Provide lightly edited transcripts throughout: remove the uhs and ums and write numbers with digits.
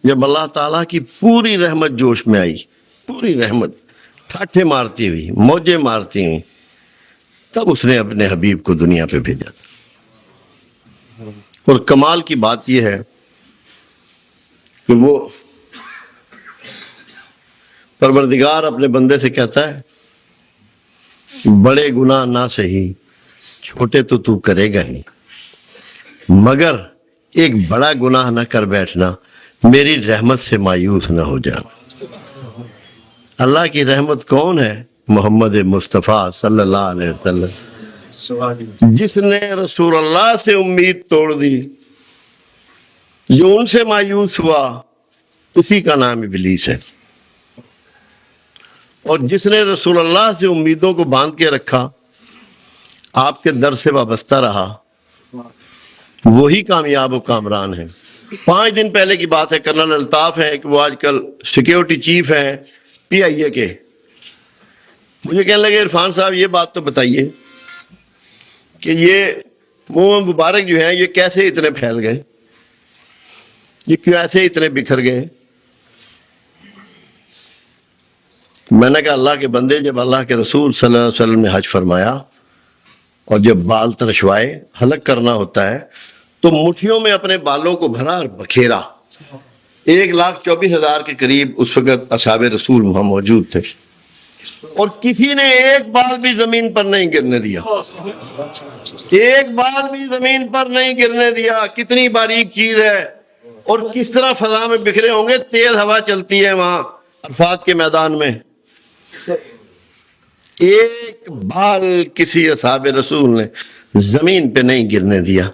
جب اللہ تعالیٰ کی پوری رحمت جوش میں آئی، پوری رحمت ٹھاٹھے مارتی ہوئی، موجیں مارتی ہوئی، تب اس نے اپنے حبیب کو دنیا پہ بھیجا تھا۔ اور کمال کی بات یہ ہے کہ وہ پروردگار اپنے بندے سے کہتا ہے بڑے گناہ نہ سہی، چھوٹے تو کرے گا ہی، مگر ایک بڑا گناہ نہ کر بیٹھنا، میری رحمت سے مایوس نہ ہو جانا۔ اللہ کی رحمت کون ہے؟ محمد مصطفیٰ صلی اللہ علیہ وسلم، جس نے رسول اللہ سے امید توڑ دی، جو ان سے مایوس ہوا، اسی کا نام ابلیس ہے۔ اور جس نے رسول اللہ سے امیدوں کو باندھ کے رکھا، آپ کے در سے وابستہ رہا، وہی کامیاب و کامران ہے۔ 5 دن پہلے کی بات ہے، کرنل الطاف ہیں کہ وہ آج کل سیکیورٹی چیف ہیں PIA کے، مجھے کہنے لگے عرفان صاحب یہ بات تو بتائیے کہ یہ منہ مبارک جو ہیں یہ کیسے اتنے پھیل گئے، یہ کیسے اتنے بکھر گئے؟ میں نے کہا اللہ کے بندے، جب اللہ کے رسول صلی اللہ علیہ وسلم نے حج فرمایا اور جب بال ترشوائے حلق کرنا ہوتا ہے تو مٹھیوں میں اپنے بالوں کو بھرا اور بکھیرا۔ 1,24,000 کے قریب اس وقت اصحاب رسول وہاں موجود تھے، اور کسی نے ایک بال بھی زمین پر نہیں گرنے دیا، ایک بال بھی زمین پر نہیں گرنے دیا۔ کتنی باریک چیز ہے، اور کس طرح فضا میں بکھرے ہوں گے، تیز ہوا چلتی ہے وہاں عرفات کے میدان میں، ایک بال کسی اصحاب رسول نے زمین پہ نہیں گرنے دیا۔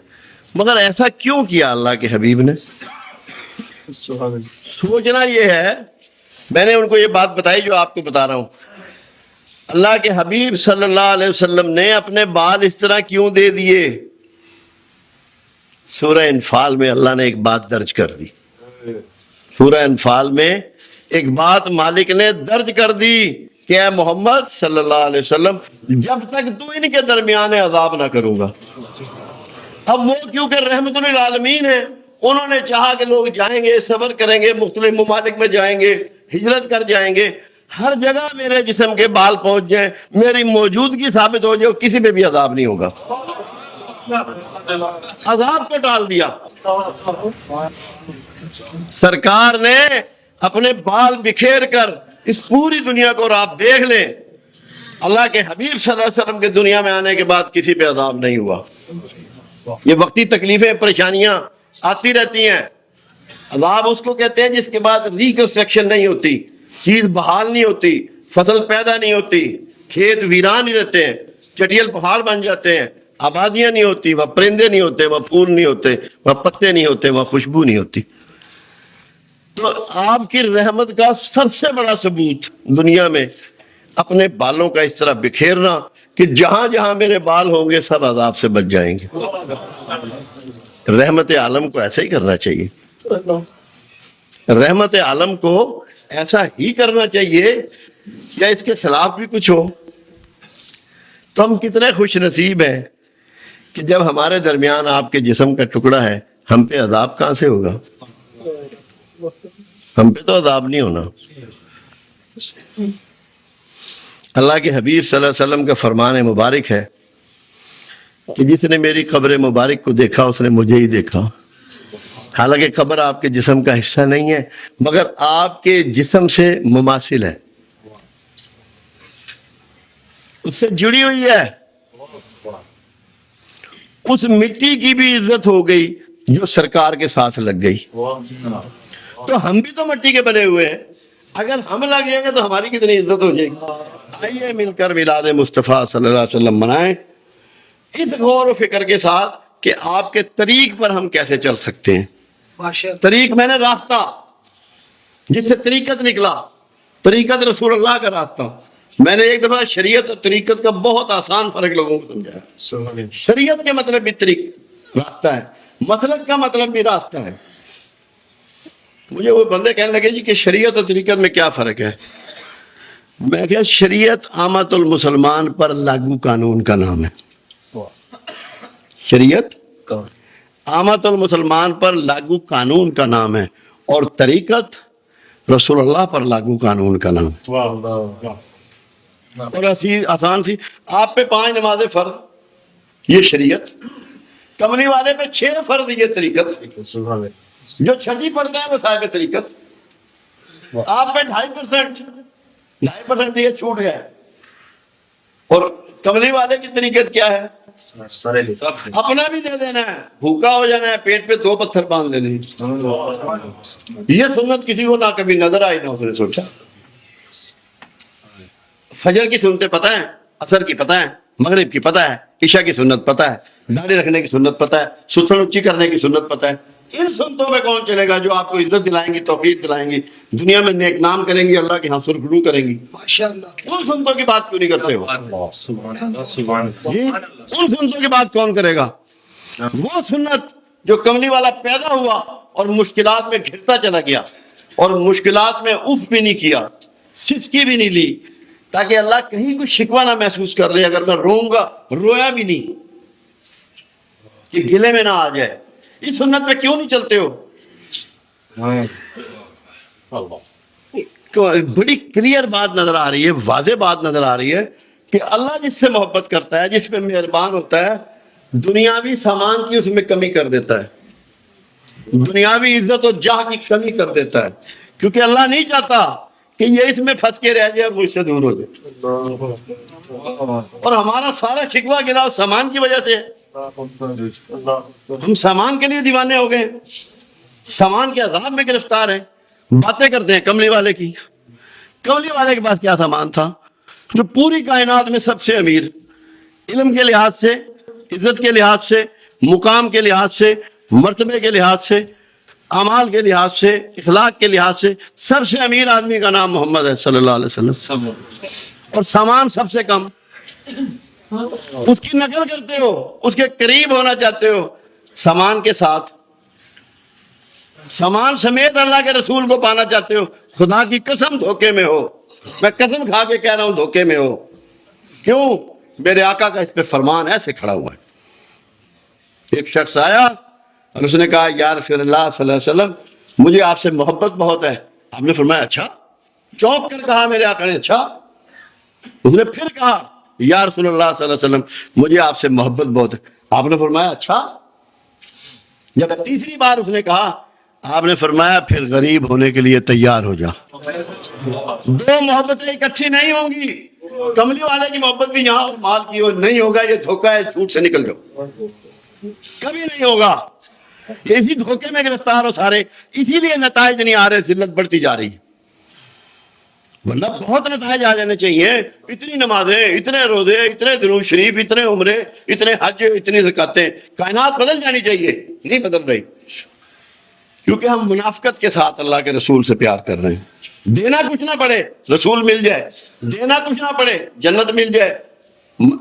مگر ایسا کیوں کیا اللہ کے حبیب نے؟ سوچنا یہ ہے، میں نے ان کو یہ بات بتائی جو آپ کو بتا رہا ہوں۔ اللہ کے حبیب صلی اللہ علیہ وسلم نے اپنے بال اس طرح کیوں دے دیے؟ سورہ انفال میں اللہ نے ایک بات درج کر دی، سورہ انفال میں ایک بات مالک نے درج کر دی کہ اے محمد صلی اللہ علیہ وسلم، جب تک تو ان کے درمیان عذاب نہ کروں گا۔ اب وہ کیونکہ رحمت للعالمین ہے، انہوں نے چاہا کہ لوگ جائیں گے، سفر کریں گے، مختلف ممالک میں جائیں گے، ہجرت کر جائیں گے، ہر جگہ میرے جسم کے بال پہنچ جائیں، میری موجودگی ثابت ہو جائے، کسی پہ بھی عذاب نہیں ہوگا۔ عذاب کو ٹال دیا۔ سرکار نے اپنے بال بکھیر کر اس پوری دنیا کو، اور آپ دیکھ لیں اللہ کے حبیب صلی اللہ علیہ وسلم کے دنیا میں آنے کے بعد کسی پہ عذاب نہیں ہوا۔ یہ وقتی تکلیفیں، پریشانیاں آتی رہتی ہیں۔ عذاب اس کو کہتے ہیں جس کے بعد ریکنسٹرکشن نہیں ہوتی، چیز بحال نہیں ہوتی، فصل پیدا نہیں ہوتی، کھیت ویران ہی رہتے ہیں، چٹیل پہاڑ بن جاتے ہیں، آبادیاں نہیں ہوتی، وہاں پرندے نہیں ہوتے، وہاں پھول نہیں ہوتے، وہاں پتے نہیں ہوتے، وہاں خوشبو نہیں ہوتی۔ تو آپ کی رحمت کا سب سے بڑا ثبوت دنیا میں اپنے بالوں کا اس طرح بکھیرنا کہ جہاں جہاں میرے بال ہوں گے سب عذاب سے بچ جائیں گے۔ رحمت عالم کو ایسا ہی کرنا چاہیے، رحمت عالم کو ایسا ہی کرنا چاہیے، یا اس کے خلاف بھی کچھ ہو؟ تو ہم کتنے خوش نصیب ہیں کہ جب ہمارے درمیان آپ کے جسم کا ٹکڑا ہے، ہم پہ عذاب کہاں سے ہوگا؟ ہم پہ تو عذاب نہیں ہونا۔ اللہ کے حبیب صلی اللہ علیہ وسلم کا فرمان مبارک ہے کہ جس نے میری قبر مبارک کو دیکھا اس نے مجھے ہی دیکھا۔ حالانکہ قبر آپ کے جسم کا حصہ نہیں ہے، مگر آپ کے جسم سے مماثل ہے، اس سے جڑی ہوئی ہے۔ اس مٹی کی بھی عزت ہو گئی جو سرکار کے ساتھ لگ گئی۔ تو ہم بھی تو مٹی کے بنے ہوئے ہیں، اگر ہم لگ جائیں گے تو ہماری کتنی عزت ہو جائے گی۔ آئیے مل کر میلاد مصطفیٰ صلی اللہ علیہ وسلم منائیں، اس غور و فکر کے ساتھ کہ آپ کے طریق پر ہم کیسے چل سکتے ہیں۔ طریق میں نے راستہ جس سے طریقت نکلا، طریقت رسول اللہ کا راستہ۔ میں نے ایک دفعہ شریعت اور طریقت کا بہت آسان فرق لوگوں کو سمجھایا۔ شریعت کے مطلب بھی طریق راستہ ہے، مسلک کا مطلب بھی راستہ ہے۔ مجھے وہ بندے کہنے لگے جی کہ شریعت اور طریقت میں کیا فرق ہے؟ میں کہا شریعت عامت المسلمان پر لاگو قانون کا نام ہے۔ شریعت عامت المسلمان پر لاگو قانون کا نام ہے، اور طریقت رسول اللہ پر لاگو قانون کا نام. اور آسان سی, آپ پہ 5 نمازیں فرض, یہ شریعت. کملی والے پہ 6 فرض, یہ طریقت. جو چھٹی پڑھتا ہے وہ صاحب طریقت. آپ پہ 2.5% یہ چھوٹ گیا. اور کملی والے کی طریقت کیا ہے؟ اپنا بھی دے دینا ہے, بھوکا ہو جانا ہے, پیٹ پہ 2 پتھر باندھ دینے. یہ سنت کسی کو نہ کبھی نظر آئی نہ اس نے سوچا. فجر کی سنتیں پتہ ہیں, عصر کی پتہ ہے, مغرب کی پتہ ہے, عشاء کی سنت پتہ ہے, داڑھی رکھنے کی سنت پتہ ہے, ستھن اونچی کرنے کی سنت پتہ ہے. ان سنتوں پہ کون چلے گا جو آپ کو عزت دلائیں گی, توفیق دلائیں گی, دنیا میں نیک نام کریں گی, اللہ کے ہاں سرخرو کریں گی. ان سنتوں کی بات کیوں نہیں کرتے ہو؟ ان سنتوں کی بات کون کرے گا؟ وہ سنت جو کملی والا پیدا ہوا اور مشکلات میں گھرتا چلا گیا, اور مشکلات میں اف بھی نہیں کیا, سسکی بھی نہیں لی, تاکہ اللہ کہیں کچھ شکوہ نہ محسوس کر لے. اگر میں روؤں گا, رویا بھی نہیں کہ گلے میں نہ آ جائے. اس سنت پہ کیوں نہیں چلتے ہو؟ بڑی کلیئر بات نظر آ رہی ہے, واضح بات نظر آ رہی ہے کہ اللہ جس سے محبت کرتا ہے, جس پہ مہربان ہوتا ہے, دنیاوی سامان کی اس میں کمی کر دیتا ہے, دنیاوی عزت و جاہ کی کمی کر دیتا ہے, کیونکہ اللہ نہیں چاہتا کہ یہ اس میں پھنس کے رہ جائے اور مجھ سے دور ہو جائے. اور ہمارا سارا شکوہ گلا اس سامان کی وجہ سے ہے. ہم سامان کے لیے دیوانے ہو گئے, سامان کے عذاب میں گرفتار ہیں. باتیں کرتے ہیں کملی والے کی. کملی والے کے پاس کیا سامان تھا جو پوری کائنات میں سب سے امیر, علم کے لحاظ سے, عزت کے لحاظ سے, مقام کے لحاظ سے, مرتبے کے لحاظ سے, اعمال کے لحاظ سے, اخلاق کے لحاظ سے سب سے امیر آدمی کا نام محمد ہے صلی اللہ علیہ وسلم, اور سامان سب سے کم. اس کی نقل کرتے ہو, اس کے قریب ہونا چاہتے ہو, سامان کے ساتھ, سامان سمیت اللہ کے رسول کو پانا چاہتے ہو. خدا کی قسم دھوکے میں ہو, میں قسم کھا کے کہہ رہا ہوں دھوکے میں ہو. کیوں؟ میرے آقا کا اس پہ فرمان ایسے کھڑا ہوا ہے. ایک شخص آیا اور اس نے کہا یا رسول اللہ صلی اللہ علیہ وسلم مجھے آپ سے محبت بہت ہے. آپ نے فرمایا اچھا؟ چونک کر کہا میرے آقا نے اچھا. اس نے پھر کہا یا رسول اللہ صلی اللہ علیہ وسلم مجھے آپ سے محبت بہت ہے. آپ نے فرمایا اچھا. جب تیسری بار اس نے کہا, آپ نے فرمایا پھر غریب ہونے کے لیے تیار ہو جا. 2 محبتیں اکٹھی نہیں ہوں گی. کملی والے کی محبت بھی یہاں اور مال کی اور نہیں ہوگا. یہ دھوکہ ہے, جھوٹ سے نکل جاؤ, کبھی نہیں ہوگا. اسی دھوکے میں گرفتار ہو سارے, اسی لیے نتائج نہیں آ رہے, ذلت بڑھتی جا رہی ہے. ورنہ بہت نتائج آ جانے چاہیے. اتنی نمازیں, اتنے روزے, اتنے درود شریف, اتنے عمرے, اتنے حج, اتنی زکاتیں, کائنات بدل جانی چاہیے. نہیں بدل رہی, کیونکہ ہم منافقت کے ساتھ اللہ کے رسول سے پیار کر رہے ہیں. دینا کچھ نہ پڑے, رسول مل جائے. دینا کچھ نہ پڑے, جنت مل جائے.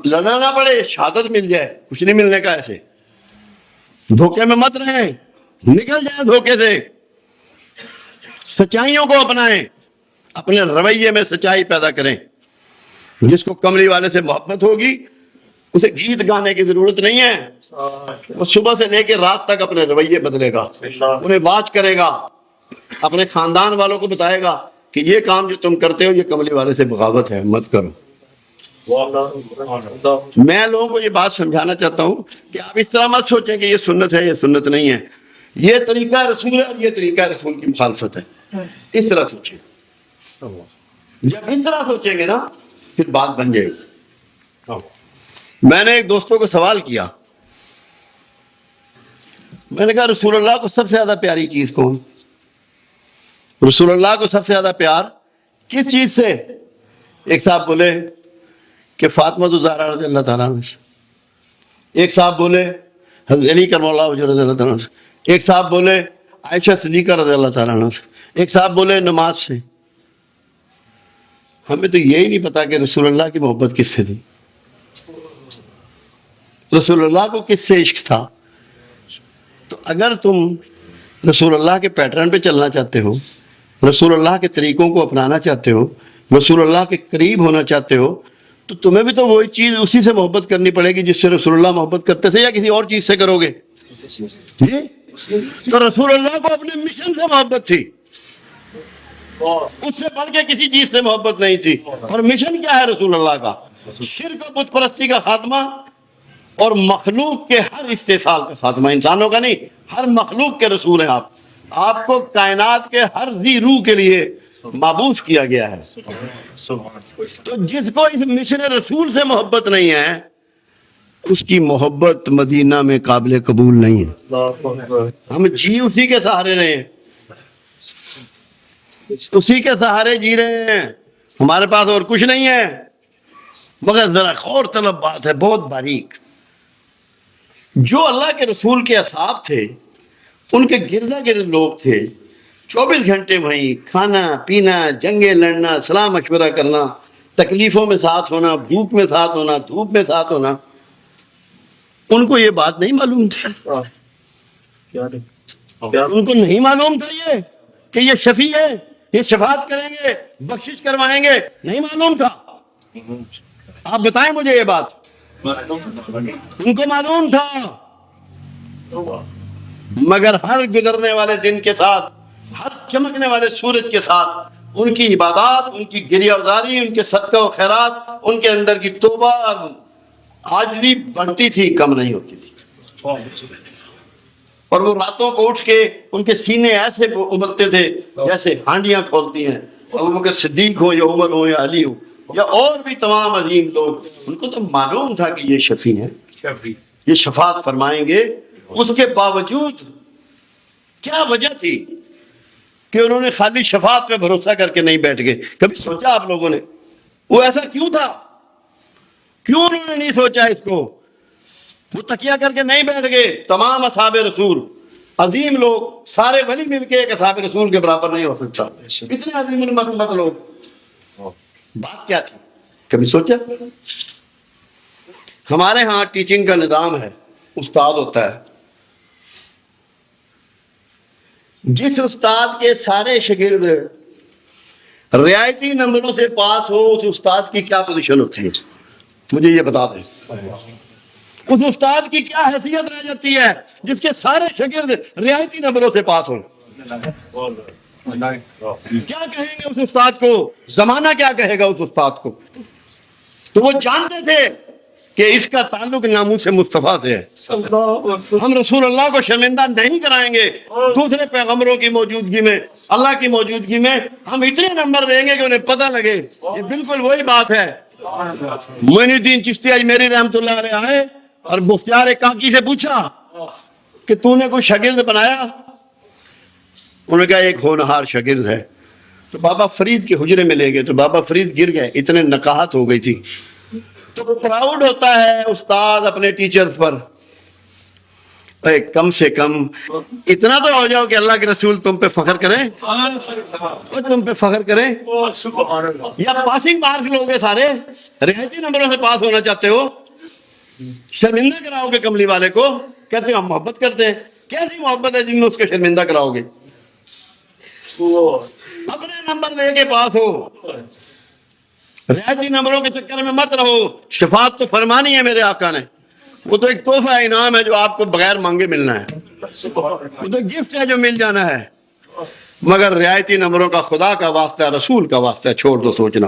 لڑنا نہ پڑے, شہادت مل جائے. کچھ نہیں ملنے کا. ایسے دھوکے میں مت رہیں, نکل جائیں دھوکے سے. سچائیوں کو اپنائیں, اپنے رویے میں سچائی پیدا کریں. جس کو کملی والے سے محبت ہوگی اسے گیت گانے کی ضرورت نہیں ہے. وہ صبح سے لے کے رات تک اپنے رویے بدلے گا, انہیں واچ کرے گا, اپنے خاندان والوں کو بتائے گا کہ یہ کام جو تم کرتے ہو یہ کملی والے سے بغاوت ہے, مت کرو. میں لوگوں کو یہ بات سمجھانا چاہتا ہوں کہ آپ اس طرح مت سوچیں کہ یہ سنت ہے, یہ سنت نہیں ہے, یہ طریقہ رسول ہے اور یہ طریقہ رسول کی مخالفت ہے. اس طرح سوچیں. جب اس طرح سوچیں گے نا پھر بات بن جائے گی. میں نے ایک دوستوں کو سوال کیا, میں نے کہا رسول اللہ کو سب سے زیادہ پیاری چیز کون؟ رسول اللہ کو سب سے زیادہ پیار کس چیز سے؟ ایک صاحب بولے کہ فاطمہ الزہرا رضی اللہ تعالیٰ عنہ. ایک صاحب بولے حضرت علی کرم اللہ وجہہ رضی اللہ تعالیٰ عنہ. ایک صاحب بولے عائشہ صدیقہ رضی اللہ تعالیٰ عنہ. ایک صاحب بولے نماز سے. ہمیں تو یہی نہیں پتا کہ رسول اللہ کی محبت کس سے تھی, رسول اللہ کو کس سے عشق تھا. تو اگر تم رسول اللہ کے پیٹرن پہ چلنا چاہتے ہو, رسول اللہ کے طریقوں کو اپنانا چاہتے ہو, رسول اللہ کے قریب ہونا چاہتے ہو, تو تمہیں بھی تو وہی چیز اسی سے محبت کرنی پڑے گی جس سے رسول اللہ محبت کرتے تھے, یا کسی اور چیز سے کرو گے؟ جی تو رسول اللہ کو اپنے مشن سے محبت تھی، اس سے بڑھ کے کسی چیز سے محبت نہیں تھی۔ اور مشن کیا ہے رسول اللہ کا؟ شرک و بت پرستی کا خاتمہ اور مخلوق کے ہر استحصال کا خاتمہ، انسانوں کا نہیں، ہر مخلوق کے رسول ہیں آپ۔ آپ کو کائنات کے ہر ذی روح کے لیے مابعوث کیا گیا ہے۔ تو جس کو اس مشن رسول سے محبت نہیں ہے، اس کی محبت مدینہ میں قابل قبول نہیں ہے۔ ہم جی اسی کے سہارے رہے ہیں، اسی کے سہارے جی رہے ہیں، ہمارے پاس اور کچھ نہیں ہے۔ مگر ذرا غور طلب بات ہے، بہت باریک۔ جو اللہ کے رسول کے اصحاب تھے، ان کے گردا گرد لوگ تھے، 24 گھنٹے وہیں کھانا پینا، جنگیں لڑنا، صلاح مشورہ کرنا، تکلیفوں میں ساتھ ہونا، بھوک میں ساتھ ہونا، دھوپ میں ساتھ ہونا۔ ان کو یہ بات نہیں معلوم تھی، ان کو نہیں معلوم تھا یہ کہ یہ شفیع ہے، یہ شفاعت کریں گے، بخشش کروائیں گے، نہیں معلوم تھا۔ آپ بتائیں مجھے یہ بات، ان کو معلوم تھا۔ مگر ہر گزرنے والے دن کے ساتھ، ہر چمکنے والے سورج کے ساتھ، ان کی عبادات، ان کی گریہ وزاری، ان کے صدقہ و خیرات، ان کے اندر کی توبہ عاجزی بڑھتی تھی، کم نہیں ہوتی تھی۔ اور وہ راتوں کو اٹھ کے ان کے سینے ایسے ابلتے تھے جیسے ہانڈیاں کھولتی ہیں۔ ابوبکر صدیق ہو یا عمر ہو یا علی ہو یا اور بھی تمام عظیم لوگ، ان کو تو معلوم تھا کہ یہ شفیع ہیں، یہ شفاعت فرمائیں گے۔ اس کے باوجود کیا وجہ تھی کہ انہوں نے خالی شفاعت پہ بھروسہ کر کے نہیں بیٹھ گئے؟ کبھی سوچا آپ لوگوں نے وہ ایسا کیوں تھا؟ کیوں انہوں نے نہیں سوچا اس کو؟ وہ تکیہ کر کے نہیں بیٹھ گئے۔ تمام اصحاب رسول، عظیم لوگ، سارے ولی مل کے ایک اصحاب رسول کے برابر نہیں ہو سکتا، اتنے عظیم المرتبہ لوگ۔ بات کیا تھی؟ کبھی سوچا؟ ہمارے ہاں ٹیچنگ کا نظام ہے، استاد ہوتا ہے، جس استاد کے سارے شاگرد رعایتی نمبروں سے پاس ہو، اس استاد کی کیا پوزیشن ہوتی ہے؟ مجھے یہ بتا دیں، اس استاد کی کیا حیثیت رہ جاتی ہے جس کے سارے شاگرد رعایتی نمبروں سے پاس ہوں؟ کیا کہیں گے اس استاد کو؟ زمانہ کیا کہے گا اس استاد کو؟ تو وہ جانتے تھے کہ اس کا تعلق ناموس مصطفیٰ سے ہے۔ ہم رسول اللہ کو شرمندہ نہیں کرائیں گے دوسرے پیغمبروں کی موجودگی میں، اللہ کی موجودگی میں۔ ہم اتنے نمبر دیں گے کہ انہیں پتہ لگے۔ یہ بالکل وہی بات ہے۔ معین الدین چشتی اجمیری رحمۃ اللہ علیہ آئے اور مفتیار کاکی سے پوچھا کہ تو نے کوئی شاگرد بنایا؟ انہوں نے کہا ایک ہونہار شاگرد ہے۔ تو بابا فرید کے حجرے میں لے گئے تو بابا فرید گر گئے، اتنے نقاہت ہو گئی تھی۔ تو پراؤڈ ہوتا ہے استاد اپنے ٹیچرز پر، کم سے کم اتنا تو ہو جاؤ کہ اللہ کے رسول تم پہ فخر کریں، اور تم پہ فخر کریں۔ یا پاسنگ مارکس لوگے سارے، رعایتی نمبروں سے پاس ہونا چاہتے ہو، شرمندہ کراؤ گے کملی والے کو، کہتے ہم محبت کرتے ہیں۔ کیسی محبت ہے جن میں اس کو شرمندہ کراؤ گے؟ اپنے نمبر لے کے پاس ہو، رعایتی نمبروں کے چکر میں مت رہو۔ شفاعت تو فرمانی ہے میرے آقا نے، وہ تو ایک تحفہ انعام ہے جو آپ کو بغیر مانگے ملنا ہے، وہ تو گفٹ ہے جو مل جانا ہے۔ مگر رعایتی نمبروں کا خدا کا واسطہ ہے، رسول کا واسطہ ہے، چھوڑ دو سوچنا۔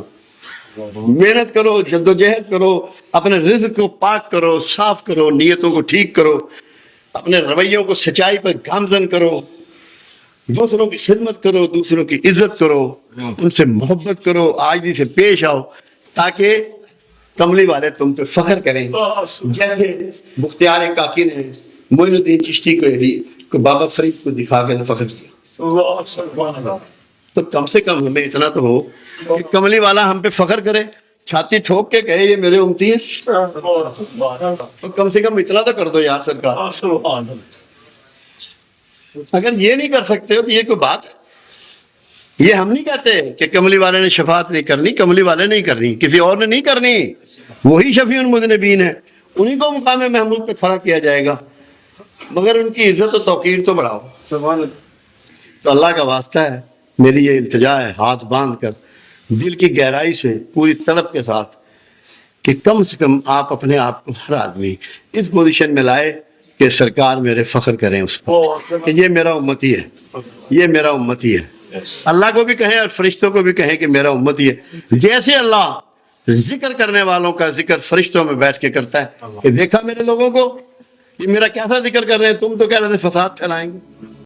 محنت کرو، جد و جہد کرو، اپنے رزق کو پاک کرو، صاف کرو، نیتوں کو ٹھیک کرو، اپنے رویوں کو سچائی پر گامزن کرو، دوسروں کی خدمت کرو، دوسروں کی عزت کرو، ان سے محبت کرو، عاجزی سے پیش آؤ، تاکہ کملی والے تم پہ فخر کریں، جیسے مختیار کاکی نے معین الدین چشتی کو بابا فرید کو دکھا کے فخر کیا۔ تو کم سے کم ہمیں اتنا تو ہو کہ کملی والا ہم پہ فخر کرے، چھاتی ٹھوک کے کہے یہ میرے امتی ہیں۔ تو کم سے کم اتنا تو کر دو یار سرکار۔ اگر یہ نہیں کر سکتے ہو تو یہ کوئی بات ہے؟ یہ ہم نہیں کہتے کہ کملی والے نے شفاعت نہیں کرنی، کملی والے نہیں کرنی، کسی اور نے نہیں کرنی، وہی شفیع المذنبین ہے، انہی کو مقام محمود پہ کھڑا کیا جائے گا۔ مگر ان کی عزت و توقیر تو بڑھاؤ۔ تو اللہ کا واسطہ ہے، میری یہ التجا ہے ہاتھ باندھ کر، دل کی گہرائی سے، پوری طلب کے ساتھ، کہ کم سے کم آپ اپنے آپ کو، ہر آدمی اس پوزیشن میں لائے کہ سرکار میرے فخر کریں اس پر کہ یہ میرا امتی ہے, یہ میرا امتی ہے. اللہ کو بھی کہیں اور فرشتوں کو بھی کہیں کہ میرا امتی ہے. جیسے اللہ ذکر کرنے والوں کا ذکر فرشتوں میں بیٹھ کے کرتا ہے کہ دیکھا میرے لوگوں کو, یہ میرا کیسا ذکر کر رہے ہیں, تم تو کہہ رہے تھے فساد پھیلائیں گے,